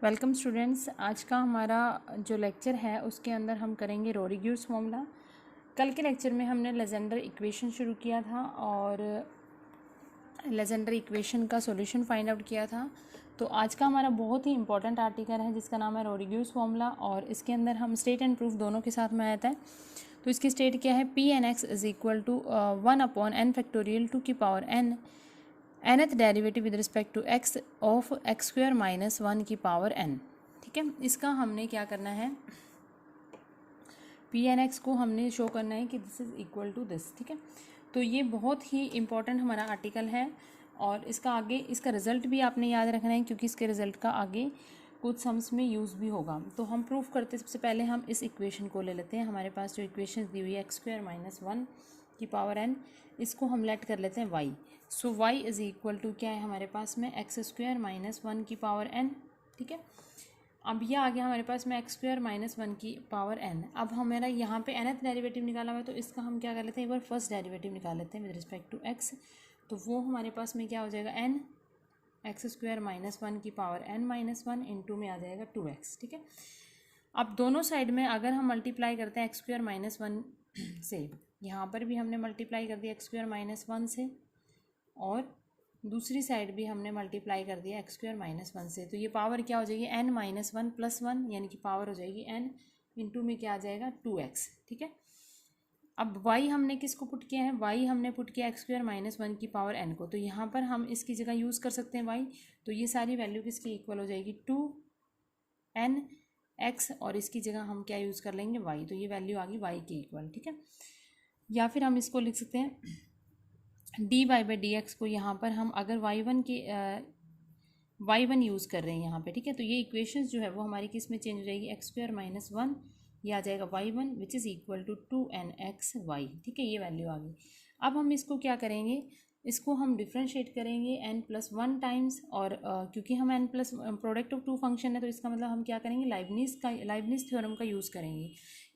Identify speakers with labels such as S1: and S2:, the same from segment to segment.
S1: Welcome students. आज का हमारा जो लेक्चर है उसके अंदर हम करेंगे रोडिग्यूस फॉर्मूला। कल के लेक्चर में हमने लेजेंडर इक्वेशन शुरू किया था और लेजेंडर इक्वेशन का सॉल्यूशन फाइंड आउट किया था। तो आज का हमारा बहुत ही इंपॉर्टेंट आर्टिकल है जिसका नाम है रोडिग्यूस फॉर्मूला और इसके अंदर हम स्टेट एंड प्रूफ दोनों के साथ में आता है। तो इसकी स्टेट क्या है, P N X is equal to 1/n to की power n nth derivative with respect to x of x square minus 1 की पावर n। ठीक है, इसका हमने क्या करना है, पी एन एक्स को हमने शो करना है कि this is equal to this. ठीक है, तो ये बहुत ही इंपॉर्टेंट हमारा आर्टिकल है और इसका आगे इसका रिजल्ट भी आपने याद रखना है क्योंकि इसके रिजल्ट का आगे कुछ सम्स में यूज़ भी होगा। तो हम प्रूफ करते सबसे पहले हम इस इक्वेशन को ले लेते हैं। हमारे पास जो इक्वेशन दी हुई है x स्क्वायर माइनस 1 की पावर n, इसको हम लेट कर लेते हैं y। So y is equal to क्या है हमारे पास में x स्क्वायर माइनस 1 की पावर n। ठीक है, अब यह आ गया हमारे पास में x स्क्वायर माइनस 1 की पावर n। अब हमारा यहाँ पे nth डेरिवेटिव निकाला हुआ है तो इसका हम क्या कर लेते हैं, एक बार फर्स्ट डेरिवेटिव निकाल लेते हैं विद रिस्पेक्ट टू x। तो वो हमारे पास में क्या हो जाएगा, n x स्क्वायर माइनस 1 की पावर n माइनस 1 इंटू में आ जाएगा 2x। ठीक है, अब दोनों साइड में अगर हम मल्टीप्लाई करते हैं x स्क्वायर माइनस 1 से, यहाँ पर भी हमने मल्टीप्लाई कर दिया x स्क्वायर माइनस 1 से और दूसरी साइड भी हमने मल्टीप्लाई कर दिया x स्क्वायर माइनस 1 से, तो ये पावर क्या हो जाएगी, n माइनस 1 प्लस 1 यानी कि पावर हो जाएगी n इंटू में क्या आ जाएगा 2x। ठीक है, अब y हमने किसको पुट किया है, y हमने पुट किया x स्क्वायर माइनस 1 की पावर n को। तो यहाँ पर हम इसकी जगह यूज़ कर सकते हैं y। तो ये सारी वैल्यू किसकी इक्वल हो जाएगी 2n x और इसकी जगह हम क्या यूज़ कर लेंगे y। तो ये वैल्यू आ गई y की इक्वल। ठीक है, या फिर हम इसको लिख सकते हैं dy बाई डी एक्स को यहाँ पर हम अगर y1 यूज़ कर रहे हैं यहाँ पे। ठीक है, तो ये इक्वेशंस जो है वो हमारी किस में चेंज हो जाएगी, x स्क्वायर माइनस 1 ये आ जाएगा y1 which is equal to 2nxy। ठीक है, ये वैल्यू आ गई। अब हम इसको क्या करेंगे, इसको हम डिफ्रेंशिएट करेंगे n+1 टाइम्स और क्योंकि हम n plus product of two function है तो इसका मतलब हम क्या करेंगे, लाइबनिज़ थ्योरम का यूज़ करेंगे।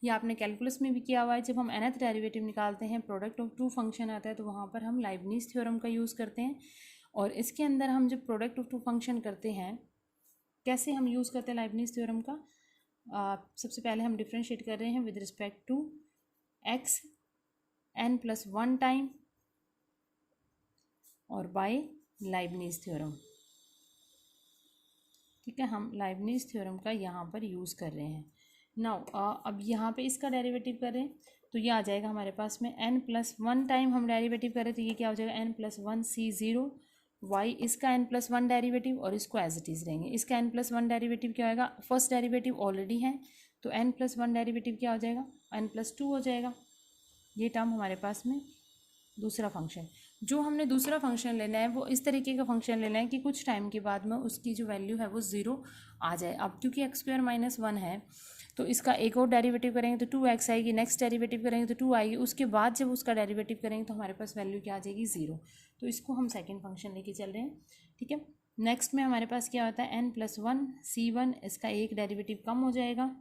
S1: ये आपने कैलकुलस में भी किया हुआ है, जब हम nth डेरिवेटिव निकालते हैं प्रोडक्ट ऑफ टू फंक्शन आता है तो वहाँ पर हम लाइबनिज़ थ्योरम का यूज़ करते हैं। और इसके अंदर हम जब प्रोडक्ट ऑफ टू फंक्शन करते हैं, कैसे हम यूज़ करते हैं लाइबनिज़ थ्योरम का, सबसे पहले हम डिफ्रेंशिएट कर रहे हैं with respect to x n+1 time और बाय लाइबनिज़ थ्योरम। ठीक है, हम लाइबनिज़ थ्योरम का यहाँ पर यूज़ कर रहे हैं। नाउ अब यहाँ पे इसका डेरिवेटिव करें तो ये आ जाएगा हमारे पास में n+1 टाइम हम डेरिवेटिव करें तो ये क्या हो जाएगा n+1 c0 y, इसका n+1 डेरिवेटिव और इसको एज इट इज़ रहेंगे। इसका n+1 डेरिवेटिव क्या होगा, फर्स्ट डेरिवेटिव ऑलरेडी है तो n+1 डेरिवेटिव क्या हो जाएगा, n+2 हो जाएगा। ये टर्म हमारे पास में दूसरा फंक्शन। जो हमने दूसरा फंक्शन लेना है वो इस तरीके का फंक्शन लेना है कि कुछ टाइम के बाद में उसकी जो वैल्यू है वो 0 आ जाए। अब क्योंकि x स्क्वायर माइनस 1 है तो इसका एक और डेरिवेटिव करेंगे तो 2x आएगी, नेक्स्ट डेरिवेटिव करेंगे तो 2 आएगी, उसके बाद जब उसका डेरिवेटिव करेंगे तो हमारे पास वैल्यू क्या आ जाएगी 0। तो इसको हम सेकेंड फंक्शन लेके चल रहे हैं। ठीक है, नेक्स्ट में हमारे पास क्या होता है n+1 c1, इसका एक डेरिवेटिव कम हो जाएगा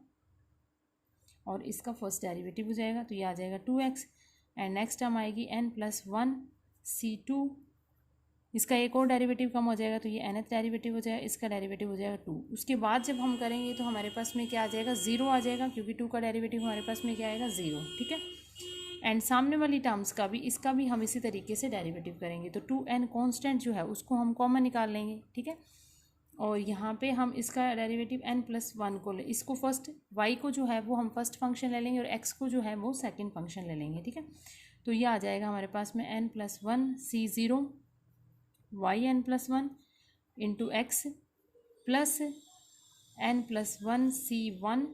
S1: और इसका फर्स्ट डेरिवेटिव हो जाएगा तो ये आ जाएगा 2x। एंड नेक्स्ट टर्म आएगी n+1 c2, इसका एक और डेरिवेटिव कम हो जाएगा तो ये nth डेरिवेटिव हो जाएगा, इसका डेरिवेटिव हो जाएगा 2। उसके बाद जब हम करेंगे तो हमारे पास में क्या आ जाएगा, 0 आ जाएगा क्योंकि 2 का डेरिवेटिव हमारे पास में क्या आएगा 0। ठीक है, एंड सामने वाली टर्म्स का भी इसका भी हम इसी तरीके से डेरिवेटिव करेंगे तो 2n कॉन्स्टेंट जो है उसको हम कॉमन निकाल लेंगे। ठीक है, और यहाँ पे हम इसका डेरिवेटिव n+1 को इसको फर्स्ट y को जो है वो हम फर्स्ट फंक्शन ले लेंगे और x को जो है वो सेकंड फंक्शन ले लेंगे। ठीक है, तो ये आ जाएगा हमारे पास में n+1 c0 y n+1 into x plus n+1 c1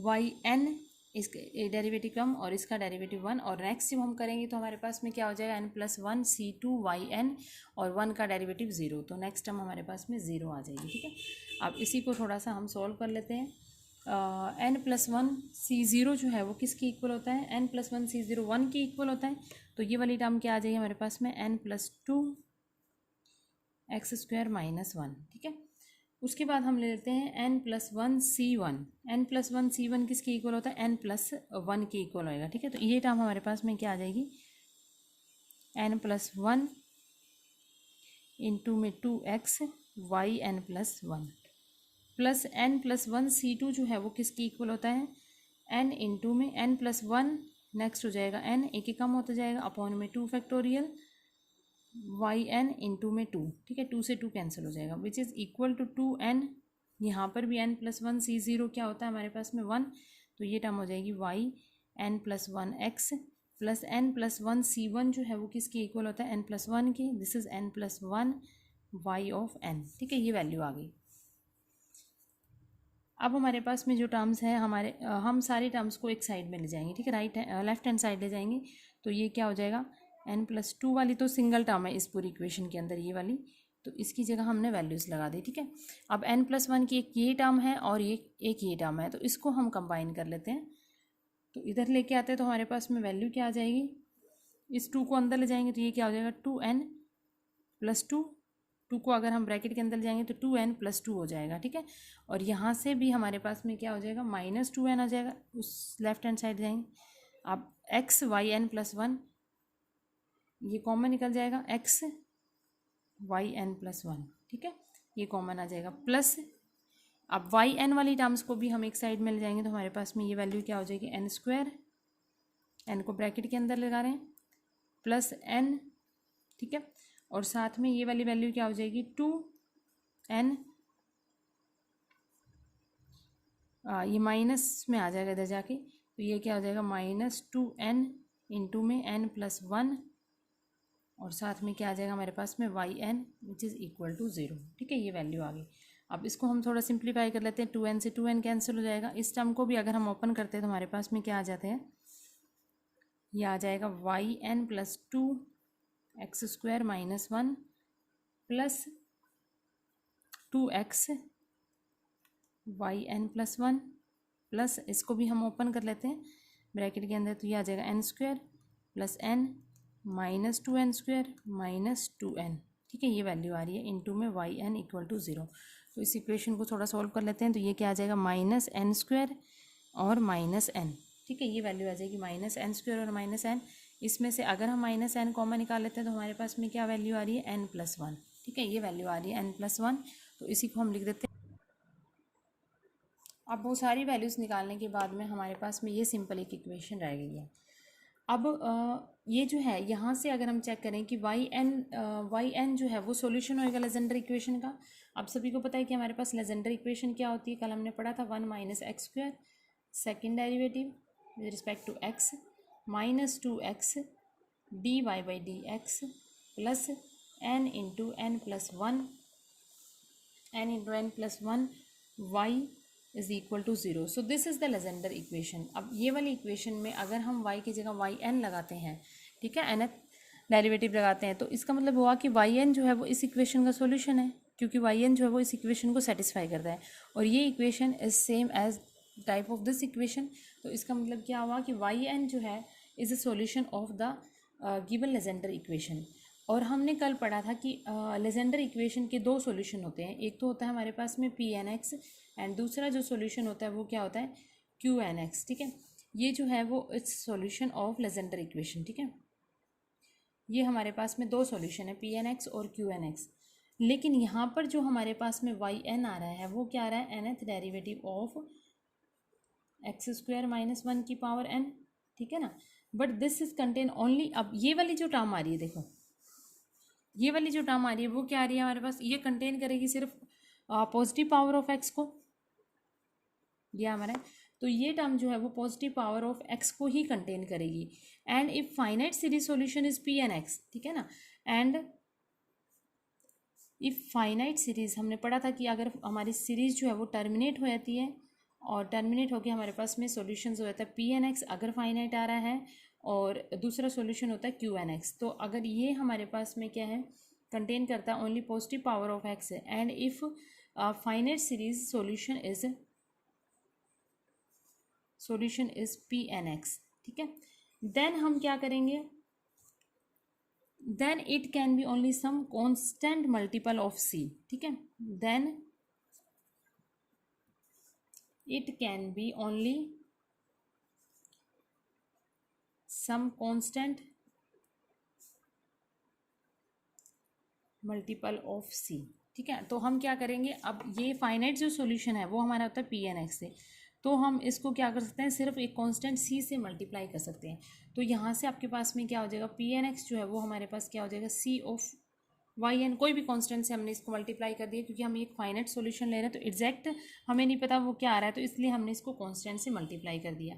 S1: y n, इसका डेरिवेटिव कम और इसका डेरिवेटिव 1। और नेक्स्ट जब हम करेंगे तो हमारे पास में क्या हो जाएगा n+1 c2 y n और 1 का डेरिवेटिव 0। तो नेक्स्ट टर्म हमारे पास में 0 आ जाएगी। ठीक है, अब इसी को थोड़ा सा हम सॉल्व कर लेते हैं। n+1 c0 जो है वो किसकी इक्वल होता है, n+1 c0 1 की इक्वल होता है। तो ये वाली टर्म क्या आ जाएगी हमारे पास में n+2 x स्क्वायर माइनस 1। ठीक है, उसके बाद हम ले लेते हैं n+1 c1। n+1 c1 किसकी इक्वल होता है, n+1 की इक्वल होएगा। ठीक है, तो ये टर्म हमारे पास में क्या आ जाएगी, n+1 इंटू में 2x y N plus one plus N plus one C two जो है वो किसकी इक्वल होता है, एन इंटू में एन प्लस वन, नेक्स्ट हो जाएगा एन, एक ही कम होता जाएगा, अपॉन में 2 फैक्टोरियल वाई एन इंटू में 2, ठीक है, 2 से 2 कैंसिल हो जाएगा, विच इज़ इक्वल टू 2n। यहाँ पर भी n प्लस वन सी ज़ीरो क्या होता है हमारे पास में 1, तो ये टर्म हो जाएगी Y N plus one X plus N plus one C one जो है वो किसकी इक्वल होता है, एन प्लस वन की, this is N plus one Y of N, ठीक है, ये वैल्यू आ गई। अब हमारे पास में जो टर्म्स हैं हमारे हम सारे टर्म्स को एक साइड में ले जाएंगे, ठीक है, लेफ्ट हैंड साइड ले जाएंगे, तो ये क्या हो जाएगा, n प्लस टू वाली तो सिंगल टर्म है इस पूरी इक्वेशन के अंदर ये वाली, तो इसकी जगह हमने वैल्यूज़ लगा दी, ठीक है। अब n प्लस वन की एक ये टर्म है और एक ये टर्म है, तो इसको हम कंबाइन कर लेते हैं, तो इधर लेके आते हैं तो हमारे पास में वैल्यू क्या आ जाएगी, इस 2 को अंदर ले जाएंगे तो ये क्या हो जाएगा 2n प्लस टू, 2 को अगर हम ब्रैकेट के अंदर ले जाएंगे तो 2n प्लस टू हो जाएगा, ठीक है। और यहाँ से भी हमारे पास में क्या हो जाएगा, माइनस 2n आ जाएगा, उस लेफ्ट हैंड साइड जाएंगे। अब x y N plus one ये कॉमन निकल जाएगा, x y N plus one, ठीक है, ये कॉमन आ जाएगा, प्लस अब वाई एन वाली टर्म्स को भी हम एक साइड में ले जाएंगे तो हमारे पास में ये वैल्यू क्या हो जाएगी, एन स्क्वायर, एन को ब्रैकेट के अंदर लगा रहे हैं, प्लस एन, ठीक है, और साथ में ये वाली वैल्यू क्या हो जाएगी 2n, ये माइनस में आ जाएगा इधर जाके, तो ये क्या हो जाएगा -2n इंटू में n प्लस वन, और साथ में क्या आ जाएगा हमारे पास में y n which is equal to 0, ठीक है, ये वैल्यू आ गई। अब इसको हम थोड़ा सिंप्लीफाई कर लेते हैं, 2n से 2n कैंसिल हो जाएगा, इस टर्म को भी अगर हम ओपन करते हैं तो हमारे पास में क्या आ जाते हैं, ये आ जाएगा y N plus two x square minus one plus 2x y N plus one, plus इसको भी हम ओपन कर लेते हैं ब्रैकेट के अंदर, तो ये आ जाएगा n square plus n minus 2n square minus 2n, ठीक है, ये वैल्यू आ रही है इंटू में वाई एन इक्वल टू 0। तो इस इक्वेशन को थोड़ा सॉल्व कर लेते हैं, तो ये क्या आ जाएगा माइनस एन स्क्वायर और माइनस एन, ठीक है, ये वैल्यू आ जाएगी माइनस एन स्क्वायर और माइनस एन, इसमें से अगर हम माइनस एन कॉमन निकाल लेते हैं तो हमारे पास में क्या वैल्यू आ रही है एन प्लस वन, ठीक है, ये वैल्यू आ रही है एन प्लस वन, तो इसी को हम लिख देते हैं। अब वो सारी वैल्यूज़ निकालने के बाद में हमारे पास में ये सिंपल एक इक्वेशन रह गई है। अब ये जो है यहाँ से अगर हम चेक करें कि वाई एन जो है वो सॉल्यूशन होएगा लेजेंडर इक्वेशन का। अब सभी को पता है कि हमारे पास लेजेंडर इक्वेशन क्या होती है, कल हमने पढ़ा था 1 minus x square second derivative with respect to x minus 2x dy by d x plus n into n plus one y is equal to 0। So this is the Legendre equation. अब ये वाली equation में अगर हम y की जगह Y N लगाते हैं, ठीक है, nth डेरिवेटिव लगाते हैं, तो इसका मतलब हुआ कि वाई एन जो है वो इस इक्वेशन का सॉल्यूशन है, क्योंकि वाई एन जो है वो इस इक्वेशन को सेटिस्फाई करता है, और ये equation is same as type of this equation. तो इसका मतलब क्या हुआ कि वाई एन जो है is a solution of the given Legender equation. और हमने कल पढ़ा था कि लेजेंडर इक्वेशन के 2 सॉल्यूशन होते हैं, एक तो होता है हमारे पास में पी एन एक्स एंड दूसरा जो सॉल्यूशन होता है वो क्या होता है क्यू एन एक्स, ठीक है, ये जो है वो it's solution of Legender equation, ठीक है। ये हमारे पास में 2 सॉल्यूशन है पी एन एक्स और क्यू एन एक्स, लेकिन यहाँ पर जो हमारे पास में वाई एन आ रहा है वो क्या आ रहा है nth derivative of X square minus one की पावर एन, ठीक है ना, but this is contain only. अब ये वाली जो टर्म आ रही है, देखो ये वाली जो टर्म आ रही है वो क्या आ रही है हमारे पास, ये कंटेन करेगी सिर्फ पॉजिटिव पावर ऑफ एक्स को, ये हमारा है, तो ये टर्म जो है वो पॉजिटिव पावर ऑफ एक्स को ही कंटेन करेगी। And if finite series solution is P N x, ठीक है ना, एंड इफ फाइनाइट सीरीज हमने पढ़ा था कि अगर हमारी सीरीज जो है वो टर्मिनेट हो जाती है और टर्मिनेट होकर हमारे पास में सॉल्यूशंस हो जाता है पी एन एक्स अगर फाइनाइट आ रहा है, और दूसरा सॉल्यूशन होता है क्यू एन एक्स। तो अगर ये हमारे पास में क्या है कंटेन करता है only positive power of X, and if finite series solution is P N x, ठीक है, देन हम क्या करेंगे, then it can be only some constant multiple of C, ठीक है, then it can be only some constant multiple of C, ठीक है। तो हम क्या करेंगे, अब ये फाइनाइट जो सॉल्यूशन है वो हमारा होता है पी एन एक्स से, तो हम इसको क्या कर सकते हैं, सिर्फ एक कांस्टेंट सी से मल्टीप्लाई कर सकते हैं। तो यहाँ से आपके पास में क्या हो जाएगा, पी एन एक्स जो है वो हमारे पास क्या हो जाएगा, सी ऑफ वाई एन, कोई भी कांस्टेंट से हमने इसको मल्टीप्लाई कर दिया, क्योंकि हम एक फाइनाइट सॉल्यूशन ले रहे हैं तो एग्जैक्ट हमें नहीं पता वो क्या आ रहा है, तो इसलिए हमने इसको कांस्टेंट से मल्टीप्लाई कर दिया।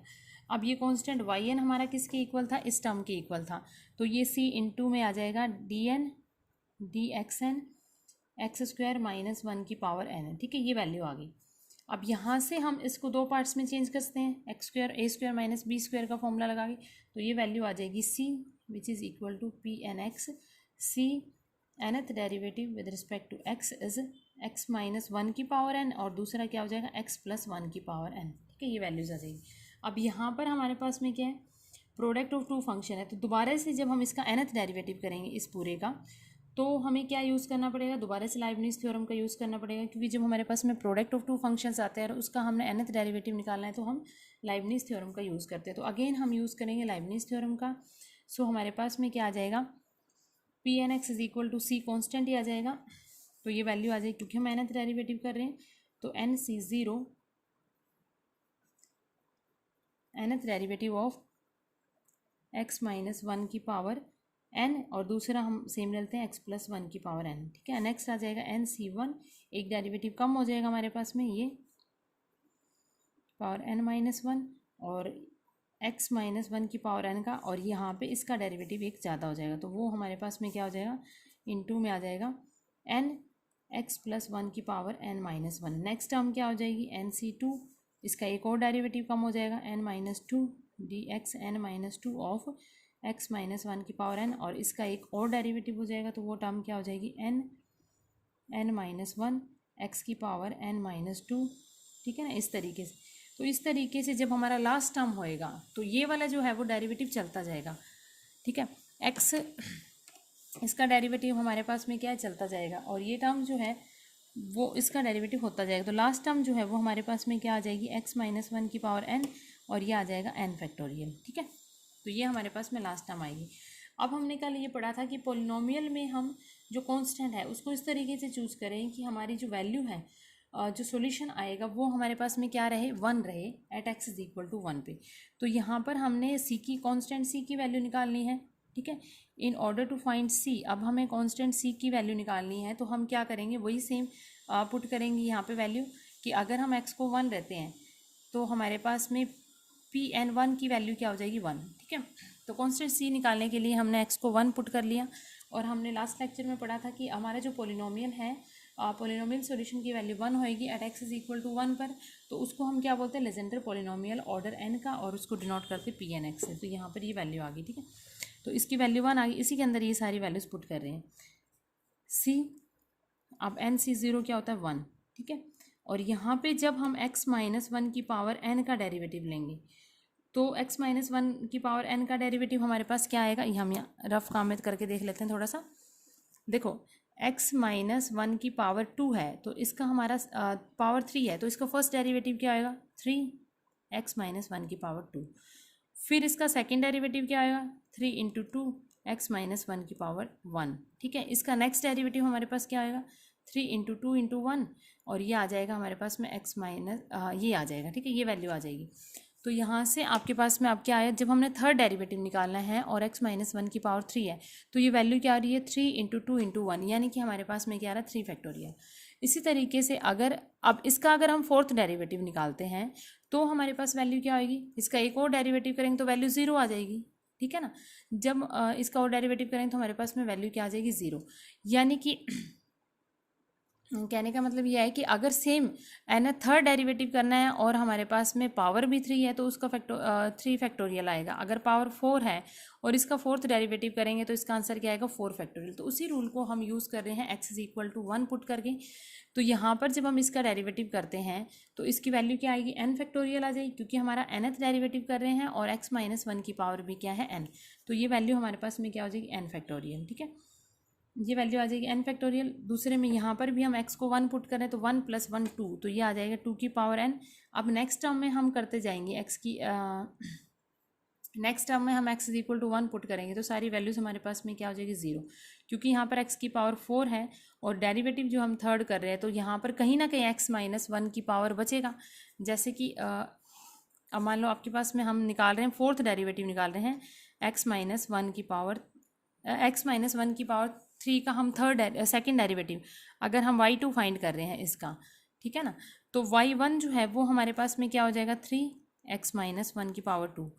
S1: अब ये कांस्टेंट वाई एन हमारा किसके इक्वल था, इस टर्म के इक्वल था, तो ये सी इंटू में आ जाएगा d n d x n x square minus one की पावर एन है, ठीक है, ये वैल्यू आ गई। अब यहाँ से हम इसको दो पार्ट्स में चेंज करते हैं, X square A square minus B square का फॉर्मूला लगा के, तो ये वैल्यू आ जाएगी C which is equal to P N X, C nth derivative with respect to x is x minus one की पावर n, और दूसरा क्या हो जाएगा x प्लस वन की पावर n, ठीक है, ये वैल्यूज़ आ जाएगी। अब यहाँ पर हमारे पास में क्या है, प्रोडक्ट ऑफ टू फंक्शन है, तो दोबारा से जब हम इसका nth डेरिवेटिव करेंगे इस पूरे का, तो हमें क्या यूज़ करना पड़ेगा, दोबारा से लाइबनिज़ थ्योरम का यूज़ करना पड़ेगा, क्योंकि जब हमारे पास में प्रोडक्ट ऑफ टू फंक्शंस आते हैं और उसका हमने nth डेरिवेटिव निकालना है तो हम लाइबनिज़ थ्योरम का यूज़ करते हैं। तो अगेन हम यूज़ करेंगे लाइबनिज़ थ्योरम का। सो हमारे पास में क्या आ जाएगा, P N X is equal to C constant ही आ जाएगा, तो ये वैल्यू आ जाएगी, क्योंकि हम nth डेरिवेटिव कर रहे हैं, तो N C zero nth derivative of x minus one की पावर n, और दूसरा हम सेम लेते हैं x प्लस वन की पावर n, ठीक है। नेक्स्ट आ जाएगा एन सी वन, एक डेरिवेटिव कम हो जाएगा हमारे पास में, ये पावर n माइनस वन और x माइनस वन की पावर n का, और यहाँ पे इसका डेरिवेटिव एक ज़्यादा हो जाएगा, तो वो हमारे पास में क्या हो जाएगा, इनटू में आ जाएगा n x प्लस वन की power n minus one. Next term क्या हो जाएगी, एन सी टू, इसका एक और डेरिवेटिव कम हो जाएगा, n minus two D x N minus two of x minus one की पावर n, और इसका एक और डेरिवेटिव हो जाएगा, तो वो टर्म क्या हो जाएगी, n माइनस वन एक्स की पावर n माइनस टू, ठीक है ना, इस तरीके से। तो इस तरीके से जब हमारा लास्ट टर्म होएगा तो ये वाला जो है वो डेरिवेटिव चलता जाएगा, ठीक है, x इसका डेरिवेटिव हमारे पास में क्या है, चलता जाएगा, और ये टर्म जो है वो इसका डेरिवेटिव होता जाएगा, तो लास्ट टर्म जो है वो हमारे पास में क्या आ जाएगी, x माइनस वन की पावर n, और ये आ जाएगा n फैक्टोरियल, ठीक है। तो ये हमारे पास में लास्ट टर्म आएगी। अब हमने कल ये पढ़ा था कि पोलिनोमियल में हम जो कांस्टेंट है उसको इस तरीके से चूज़ करें कि हमारी जो वैल्यू है, जो सॉल्यूशन आएगा वो हमारे पास में क्या रहे, वन रहे at X is equal to one पे। तो यहाँ पर हमने सी की कांस्टेंट सी की वैल्यू निकालनी है, ठीक है। इन ऑर्डर टू फाइंड सी, अब हमें कांस्टेंट सी की वैल्यू निकालनी है, तो हम क्या करेंगे, वही सेम पुट करेंगे यहाँ पे वैल्यू, कि अगर हम एक्स को वन रहते हैं तो हमारे पास में पी एन वन की वैल्यू क्या हो जाएगी, वन, ठीक है। तो कांस्टेंट सी निकालने के लिए हमने एक्स को वन पुट कर लिया, और हमने लास्ट लेक्चर में पढ़ा था कि हमारा जो पोलिनोमियल है, पोलिनोमियल सॉल्यूशन की वैल्यू वन होएगी at X is equal to one पर, तो उसको हम क्या बोलते हैं, लेजेंडर पोलिनोमियल ऑर्डर एन का, और उसको डिनोट करते पी एन एक्स से। तो यहाँ पर ये वैल्यू आ गई, ठीक है, तो इसकी वैल्यू वन आ गई, इसी के अंदर ये सारी वैल्यूज पुट कर रहे हैं सी। अब एन सी ज़ीरो क्या होता है, वन, ठीक है, और यहाँ पे जब हम x माइनस वन की पावर n का डेरिवेटिव लेंगे, तो x माइनस वन की पावर n का डेरिवेटिव हमारे पास क्या आएगा, ये हम यहाँ रफ काम में करके देख लेते हैं थोड़ा सा। देखो x माइनस वन की पावर टू है, तो इसका हमारा पावर थ्री है, तो इसका फर्स्ट डेरिवेटिव क्या आएगा, थ्री एक्स माइनस वन की पावर टू। फिर इसका सेकेंड डेरिवेटिव क्या आएगा, three into two x minus one की पावर वन, ठीक है। इसका नेक्स्ट डेरिवेटिव हमारे पास क्या आएगा, three into two into one, और ये आ जाएगा हमारे पास में एक्स माइनस ये आ जाएगा, ठीक है, ये वैल्यू आ जाएगी। तो यहाँ से आपके पास में अब क्या आया, जब हमने थर्ड डेरिवेटिव निकालना है और x माइनस वन की पावर थ्री है, तो ये वैल्यू क्या आ रही है, three into two into one, यानी कि हमारे पास में क्या आ रहा है, थ्री फैक्टोरियल। इसी तरीके से अगर अब इसका अगर हम फोर्थ डेरिवेटिव निकालते हैं तो हमारे पास वैल्यू क्या आएगी, इसका एक और डेरिवेटिव करेंगे तो वैल्यू ज़ीरो आ जाएगी, ठीक है ना। जब इसका और डेरिवेटिव करेंगे तो हमारे पास में वैल्यू क्या आ जाएगी, ज़ीरो। यानी कि कहने का मतलब यह है कि अगर सेम एन थर्ड डेरिवेटिव करना है और हमारे पास में पावर भी थ्री है तो उसका थ्री फैक्टोरियल आएगा। अगर पावर फोर है और इसका फोर्थ डेरिवेटिव करेंगे तो इसका आंसर क्या आएगा, फोर फैक्टोरियल। तो उसी रूल को हम यूज़ कर रहे हैं X is equal to one put करके। तो यहाँ पर जब हम इसका डेरिवेटिव करते हैं तो इसकी वैल्यू क्या आएगी, एन फैक्टोरियल आ जाएगी, क्योंकि हमारा nth डेरिवेटिव कर रहे हैं और एक्स माइनस वन की पावर भी क्या है, एन। तो ये वैल्यू हमारे पास में क्या हो जाएगी, एन फैक्टोरियल, ठीक है। ये वैल्यू आ जाएगी एन फैक्टोरियल। दूसरे में यहाँ पर भी हम x को वन पुट करें तो वन प्लस वन टू, तो ये आ जाएगा टू की पावर n। अब नेक्स्ट टर्म में हम करते जाएंगे x की नेक्स्ट टर्म में हम x is equal to 1 put करेंगे तो सारी वैल्यूज हमारे पास में क्या हो जाएगी 0, क्योंकि यहाँ पर x की पावर 4 है और डेरिवेटिव जो हम थर्ड कर रहे हैं तो यहाँ पर कहीं ना कहीं x माइनस 1 की पावर बचेगा। जैसे कि अब मान लो आपके पास में हम निकाल रहे हैं फोर्थ डेरिवेटिव निकाल रहे हैं x माइनस 1 की पावर x माइनस 1 की पावर 3 का हम सेकेंड डेरिवेटिव अगर हम y2 फाइंड कर रहे हैं इसका, ठीक है ना, तो y1 जो है वो हमारे पास में क्या हो जाएगा 3x माइनस 1 की पावर 2,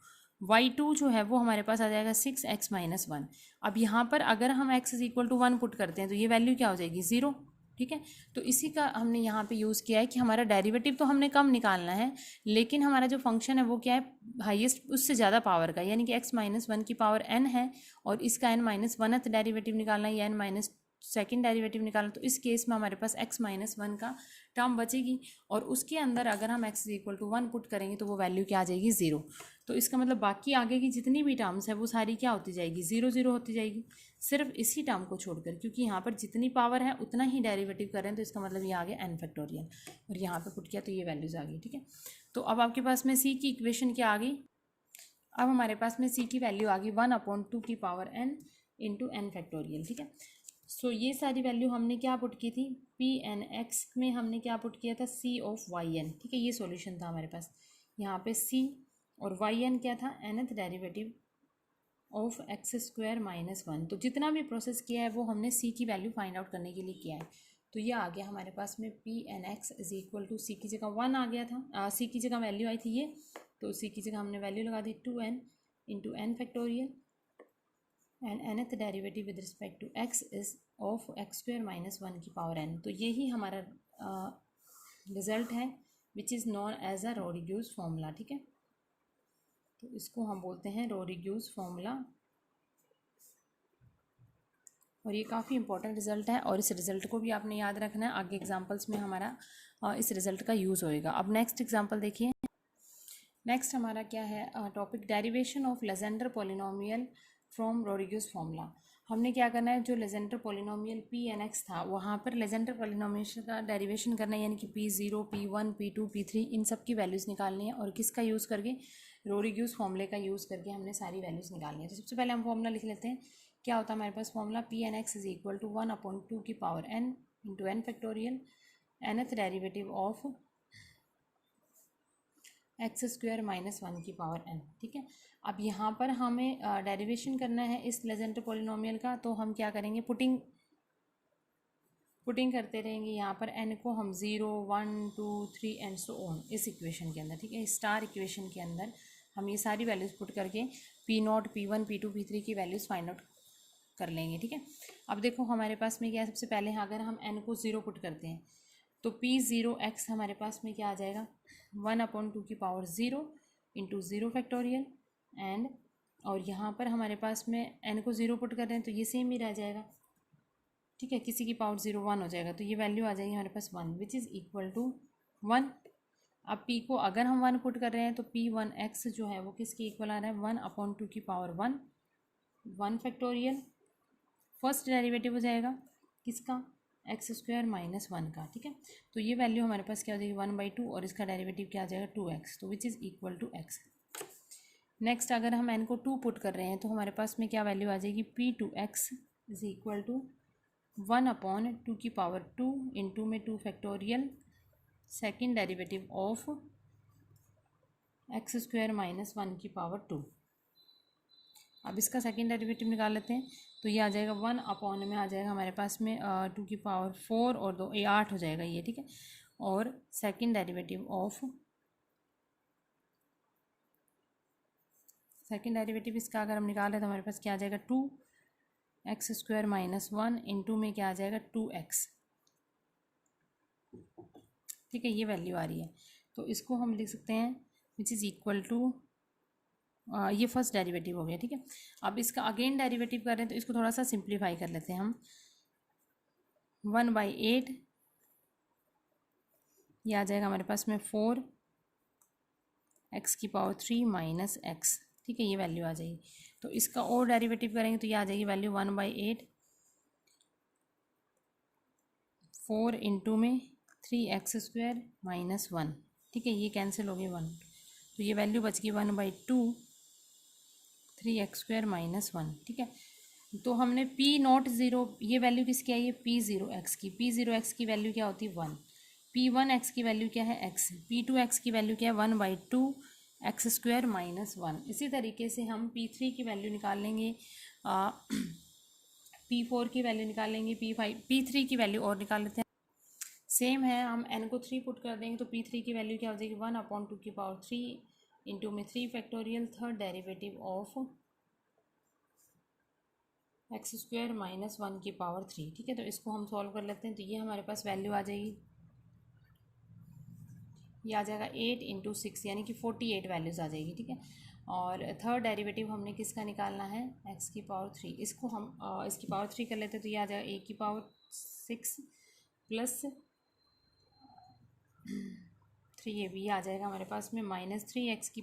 S1: y2 जो है वो हमारे पास आ जाएगा 6x माइनस 1। अब यहाँ पर अगर हम x is equal to 1 put करते हैं तो ये वैल्यू क्या हो जाएगी 0, ठीक है। तो इसी का हमने यहाँ पे यूज़ किया है कि हमारा डेरिवेटिव तो हमने कम निकालना है लेकिन हमारा जो फंक्शन है वो क्या है हाईएस्ट उससे ज़्यादा पावर का, यानी कि x माइनस 1 की पावर n है और इसका n माइनस 1th डेरिवेटिव निकालना है या n माइनस सेकेंड डेरिवेटिव निकालना। तो इस केस में हमारे पास x माइनस 1 का टर्म बचेगी और उसके अंदर अगर हम x is equal to 1 put करेंगे तो वो वैल्यू क्या आ जाएगी 0। तो इसका मतलब बाकी आगे की जितनी भी टर्म्स है वो सारी क्या होती जाएगी 0 0 होती जाएगी, सिर्फ इसी टर्म को छोड़कर, क्योंकि यहाँ पर जितनी पावर है उतना ही डेरिवेटिव कर रहे हैं तो इसका मतलब ये आ गया n फैक्टोरियल और यहाँ पे पुट किया तो ये वैल्यूज आ गई, ठीक है। तो अब आपके पास में c की इक्वेशन क्या आ गई, अब हमारे पास में c की वैल्यू आ गई 1/2 की power n into n factorial, ठीक है। सो ये सारी वैल्यू हमने क्या पुट की थी Pn(x) में हमने क्या पुट किया था c ऑफ yn, ठीक है, ये सॉल्यूशन था हमारे पास। यहाँ पे c और yn क्या था nth derivative of X square minus 1। तो जितना भी प्रोसेस किया है वो हमने c की वैल्यू फाइंड आउट करने के लिए किया है। तो ये आ गया हमारे पास में Pn(x) is equal to c की जगह 1 आ गया था, c की जगह वैल्यू आई थी ये, तो c की जगह हमने वैल्यू लगा दी 2n into n factorial and nth derivative with respect to x is of X square minus 1 की पावर n। तो यही हमारा रिजल्ट है which is known as a Rodrigues formula, ठीक है। तो इसको हम बोलते हैं रोडिग्यूज फॉर्मूला और ये काफ़ी इंपॉर्टेंट रिजल्ट है और इस रिजल्ट को भी आपने याद रखना है, आगे एग्जांपल्स में हमारा इस रिजल्ट का यूज़ होएगा। अब नेक्स्ट एग्जांपल देखिए, नेक्स्ट हमारा क्या है topic derivation of Legendre polynomial from Rodrigues formula. हमने क्या करना है, जो लेजेंडर पॉलिनोमियल Pn(x) था वहाँ पर लेजेंडर पॉलिनोमियल का डेरिवेशन करना है, यानी कि P0 P1 P2 P3 इन सब की वैल्यूज़ निकालनी है और किसका यूज़ करके रोडिग्यूज फॉर्मूले का यूज़ करके हमने सारी वैल्यूज़ निकालनी है। तो सबसे पहले हम फॉर्मूला लिख लेते हैं। क्या होता है हमारे पास formula Pn(x) is equal to 1/2 की power n into n factorial nth derivative of X square minus 1 की पावर n, ठीक है। अब यहाँ पर हमें डेरिवेशन करना है इस लेजेंडर पॉलिनोमियल का, तो हम क्या करेंगे पुटिंग करते रहेंगे। यहाँ पर n को हम 0 1 2 3 एंड सो ऑन इस इक्वेशन के अंदर, ठीक है, स्टार इक्वेशन के अंदर हम ये सारी वैल्यूज़ पुट करके P0 P1 P2 P3 की वैल्यूज़ फाइंड आउट कर लेंगे, ठीक है। अब देखो हमारे पास में क्या है, सबसे पहले अगर हम n को 0 पुट करते हैं तो P0(x) हमारे पास में क्या आ जाएगा 1/2 की पावर 0 इंटू 0 फैक्टोरियल एंड, और यहाँ पर हमारे पास में n को 0 पुट कर रहे हैं तो ये सेम ही रह जाएगा, ठीक है, किसी की पावर 0 1 हो जाएगा तो ये वैल्यू आ जाएगी हमारे पास 1 विच इज़ इक्वल टू 1। अब p को अगर हम 1 पुट कर रहे हैं तो P1(x) जो है वो किसके इक्वल आ रहा है 1/2 की पावर 1 फैक्टोरियल, फर्स्ट डेरिवेटिव हो जाएगा किसका एक्स स्क्वायर माइनस 1 का, ठीक है। तो ये वैल्यू हमारे पास क्या हो जाएगी 1/2 और इसका डेरिवेटिव क्या आ जाएगा 2x, तो which is equal to x। Next अगर हम n को 2 पुट कर रहे हैं तो हमारे पास में क्या वैल्यू आ जाएगी P2(x) इज इक्वल टू 1/2 की पावर 2 इंटू में 2 factorial second derivative of X square minus 1 की पावर 2। अब इसका सेकेंड डेरिवेटिव निकाल लेते हैं तो ये आ जाएगा 1 में आ जाएगा हमारे पास में 2 की पावर 4 और 2 ये 8 हो जाएगा ये, ठीक है। और सेकेंड डेरिवेटिव इसका अगर हम निकाल रहे तो हमारे पास क्या आ जाएगा 2x स्क्वायर माइनस 1 इंटू में क्या आ जाएगा 2x, ठीक है, ये वैल्यू आ रही है। तो इसको हम लिख सकते हैं विच इज़ इक्वल टू ये फर्स्ट डेरिवेटिव हो गया, ठीक है। अब इसका अगेन डेरिवेटिव कर रहे हैं तो इसको थोड़ा सा सिंप्लीफाई कर लेते हैं हम 1/8 ये आ जाएगा हमारे पास में 4x की पावर 3 माइनस x, ठीक है, ये वैल्यू आ जाएगी। तो इसका और डेरिवेटिव करेंगे तो ये आ जाएगी वैल्यू 1/8 4 इंटू में 3x स्क्वायर माइनस 1, ठीक है, ये कैंसिल हो गई 1, तो ये वैल्यू बच गई 1/2 3x² - 1, ठीक है। तो हमने P0 ये वैल्यू किसकी आई है, P0x की। P0x की वैल्यू क्या होती है 1। P1x की वैल्यू क्या है x। P2x की वैल्यू क्या है 1/2 x² - 1। इसी तरीके से हम P3 की वैल्यू निकाल लेंगे, P4 की वैल्यू निकाल लेंगे, P3 की वैल्यू और निकाल लेते हैं। सेम है, हम n को 3 पुट कर देंगे तो P3 की वैल्यू क्या हो जाएगी 1/2 इंटू में 3 factorial third derivative of x² - 1/3, ठीक है। तो इसको हम सॉल्व कर लेते हैं, तो ये हमारे पास वैल्यू आ जाएगी, ये आ जाएगा 8 × 6 यानी कि 48 वैल्यूज़ आ जाएगी, ठीक है। और थर्ड डेरिवेटिव हमने किसका निकालना है, x⁻3। इसको हम इसकी पावर 3 कर लेते हैं, तो ये आ जाएगा a⁻6 प्लस 3 ये भी आ जाएगा हमारे पास में -3x⁴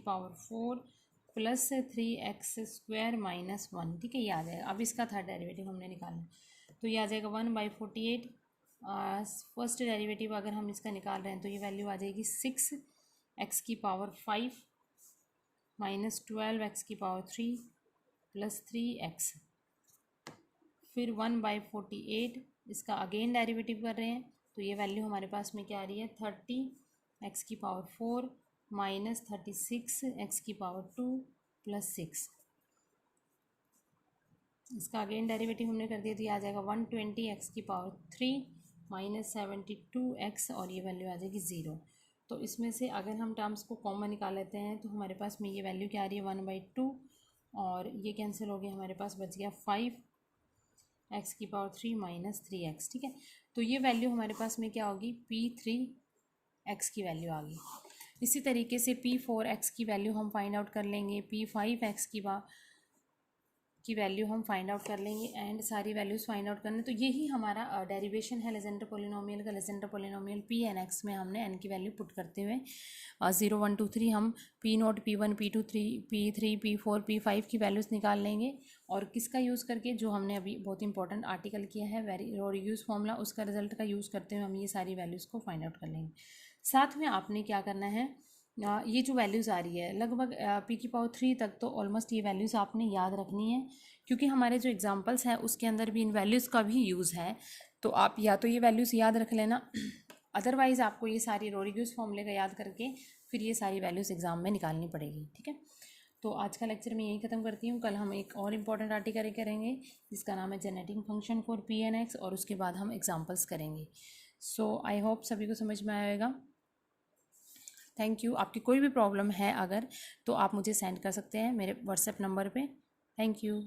S1: प्लस 3x² - 1, ठीक है। ये आ जाएगा। अब इसका थर्ड डेरिवेटिव हमने निकालना, तो ये आ जाएगा 1/48। फर्स्ट डेरिवेटिव अगर हम इसका निकाल रहे हैं तो ये वैल्यू आ जाएगी 6x⁵ - 12x⁻3 प्लस 3x, फिर 1/48। इसका अगेन डेरिवेटिव कर रहे हैं, तो ये वैल्यू हमारे पास में क्या आ रही है 30x⁴ - 36x⁻2 प्लस 6। इसका अगेन डेरिवेटिव हमने कर दिया, तो ये आ जाएगा 120x⁻3 - 72x और ये वैल्यू आ जाएगी 0। तो इसमें से अगर हम टर्म्स को कॉमन निकाल लेते हैं तो हमारे पास में ये वैल्यू क्या आ रही है 1/2 और ये कैंसिल हो गया, हमारे पास बच गया 5x⁻3 - 3x, ठीक है। तो ये वैल्यू हमारे पास में क्या होगी P3x की वैल्यू आ गई। इसी तरीके से P4x की वैल्यू हम फाइंड आउट कर लेंगे, P5x की वैल्यू हम फाइंड आउट कर लेंगे एंड सारी वैल्यूज़ फाइंड आउट करने। तो यही हमारा डेरिवेशन है लेजेंडर पोलिनोमियल का। Legender polynomial P and X में हमने n की वैल्यू पुट करते हुए 0 1 2 3 हम P0 P1 P2 P3 P4 P5 की वैल्यूज़ निकाल लेंगे और किसका यूज़ करके, जो हमने अभी बहुत इंपॉर्टेंट आर्टिकल किया है रोडियूस फॉर्मूला, उसका रिजल्ट का यूज़ करते हुए हम ये सारी वैल्यूज़ को फाइंड आउट कर लेंगे। साथ में आपने क्या करना है, ये जो वैल्यूज़ आ रही है लगभग P⁻3 तक तो ऑलमोस्ट ये वैल्यूज़ आपने याद रखनी है, क्योंकि हमारे जो एग्जांपल्स हैं उसके अंदर भी इन वैल्यूज़ का भी यूज़ है। तो आप या तो ये वैल्यूज़ याद रख लेना, अदरवाइज़ आपको ये सारी रोडियूस फॉर्मूले का याद करके फिर ये सारी वैल्यूज़ एग्ज़ाम में निकालनी पड़ेगी, ठीक है। तो आज का लेक्चर मैं यही ख़त्म करती हूँ। कल हम एक और इम्पॉर्टेंट आर्टिकल करेंगे जिसका नाम है genetic function for P and X और उसके बाद हम एग्जाम्पल्स करेंगे। सो आई होप सभी को समझ में आएगा। Thank you. आपकी कोई भी प्रॉब्लम है अगर, तो आप मुझे सेंड कर सकते हैं मेरे व्हाट्सएप नंबर पे। Thank you.